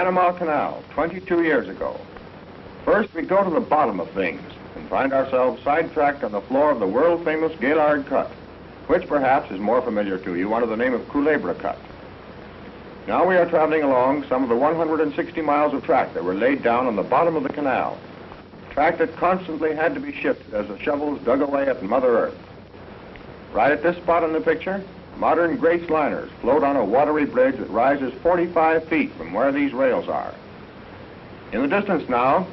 Panama Canal 22 years ago. First, we go to the bottom of things and find ourselves sidetracked on the floor of the world-famous Gaillard Cut, which perhaps is more familiar to you under the name of Culebra Cut. Now we are traveling along some of the 160 miles of track that were laid down on the bottom of the canal, track that constantly had to be shifted as the shovels dug away at Mother Earth. Right at this spot in the picture, modern Grace liners float on a watery bridge that rises 45 feet from where these rails are. In the distance now,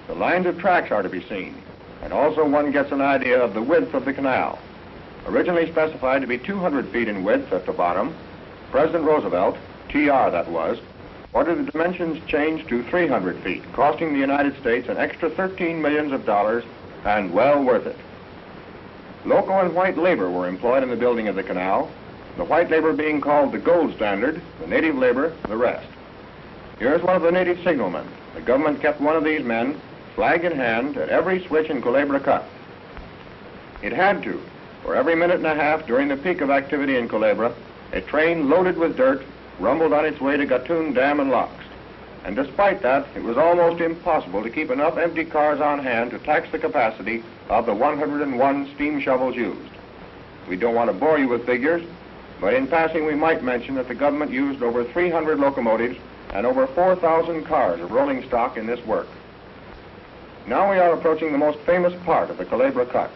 the lines of tracks are to be seen, and also one gets an idea of the width of the canal. Originally specified to be 200 feet in width at the bottom, President Roosevelt, TR that was, ordered the dimensions changed to 300 feet, costing the United States an extra $13 million, and well worth it. Local and white labor were employed in the building of the canal, the white labor being called the gold standard, the native labor the rest. Here's one of the native signalmen. The government kept one of these men, flag in hand, at every switch in Culebra Cut. It had to, for every minute and a half during the peak of activity in Culebra, a train loaded with dirt rumbled on its way to Gatun Dam and Locks. And despite that, it was almost impossible to keep enough empty cars on hand to tax the capacity of the 101 steam shovels used. We don't want to bore you with figures, but in passing we might mention that the government used over 300 locomotives and over 4,000 cars of rolling stock in this work. Now we are approaching the most famous part of the Culebra Cut.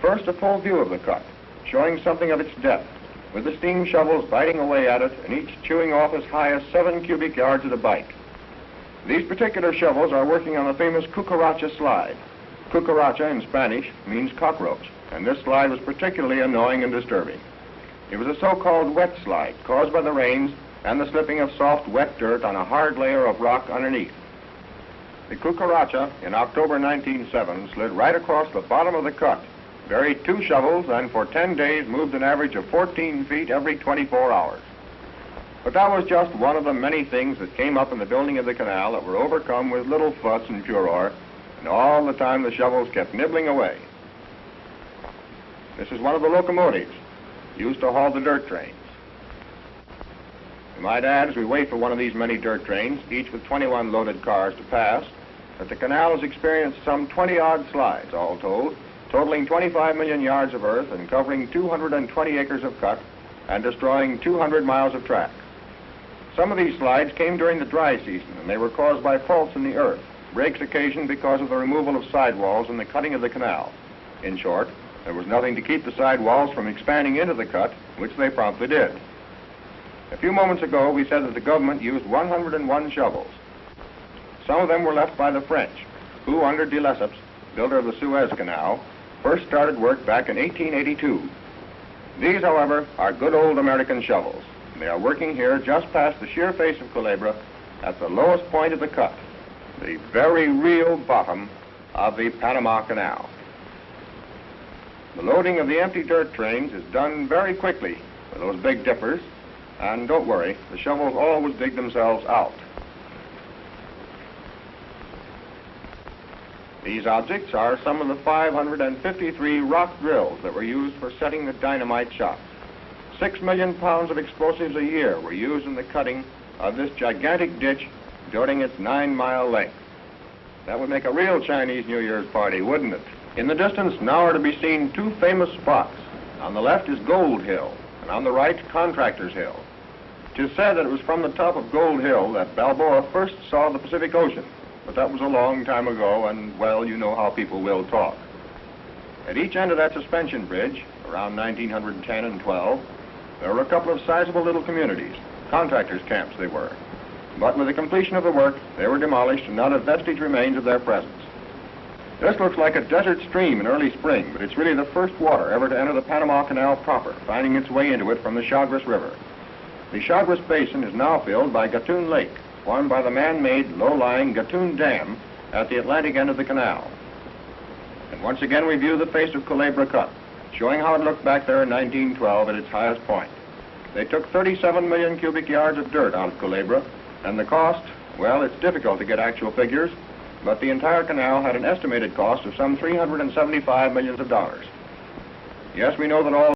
First, a full view of the cut, showing something of its depth, with the steam shovels biting away at it and each chewing off as high as 7 cubic yards at a bite. These particular shovels are working on the famous cucaracha slide. Cucaracha in Spanish means cockroach, and this slide was particularly annoying and disturbing. It was a so-called wet slide caused by the rains and the slipping of soft, wet dirt on a hard layer of rock underneath. The cucaracha in October 1907 slid right across the bottom of the cut, buried 2 shovels, and for 10 days moved an average of 14 feet every 24 hours. But that was just one of the many things that came up in the building of the canal that were overcome with little fuss and furor, and all the time the shovels kept nibbling away. This is one of the locomotives used to haul the dirt trains. We might add, as we wait for one of these many dirt trains, each with 21 loaded cars to pass, that the canal has experienced some 20-odd slides, all told, totaling 25 million yards of earth and covering 220 acres of cut and destroying 200 miles of track. Some of these slides came during the dry season, and they were caused by faults in the earth, breaks occasioned because of the removal of sidewalls and the cutting of the canal. In short, there was nothing to keep the sidewalls from expanding into the cut, which they promptly did. A few moments ago, we said that the government used 101 shovels. Some of them were left by the French, who, under de Lesseps, builder of the Suez Canal, first started work back in 1882. These, however, are good old American shovels. They are working here just past the sheer face of Culebra at the lowest point of the cut, the very real bottom of the Panama Canal. The loading of the empty dirt trains is done very quickly with those big dippers, and don't worry, the shovels always dig themselves out. These objects are some of the 553 rock drills that were used for setting the dynamite shots. 6 million pounds of explosives a year were used in the cutting of this gigantic ditch during its 9-mile length. That would make a real Chinese New Year's party, wouldn't it? In the distance now are to be seen 2 famous spots. On the left is Gold Hill, and on the right, Contractor's Hill. It is said that it was from the top of Gold Hill that Balboa first saw the Pacific Ocean, but that was a long time ago, and, well, you know how people will talk. At each end of that suspension bridge, around 1910 and 12, there were a couple of sizable little communities, contractors' camps they were. But with the completion of the work, they were demolished and not a vestige remains of their presence. This looks like a desert stream in early spring, but it's really the first water ever to enter the Panama Canal proper, finding its way into it from the Chagres River. The Chagres Basin is now filled by Gatun Lake, formed by the man-made, low-lying Gatun Dam at the Atlantic end of the canal. And once again we view the face of Culebra Cut, showing how it looked back there in 1912 at its highest point. They took 37 million cubic yards of dirt out of Culebra, and the cost, well, it's difficult to get actual figures, but the entire canal had an estimated cost of some $375 million. Yes, we know that all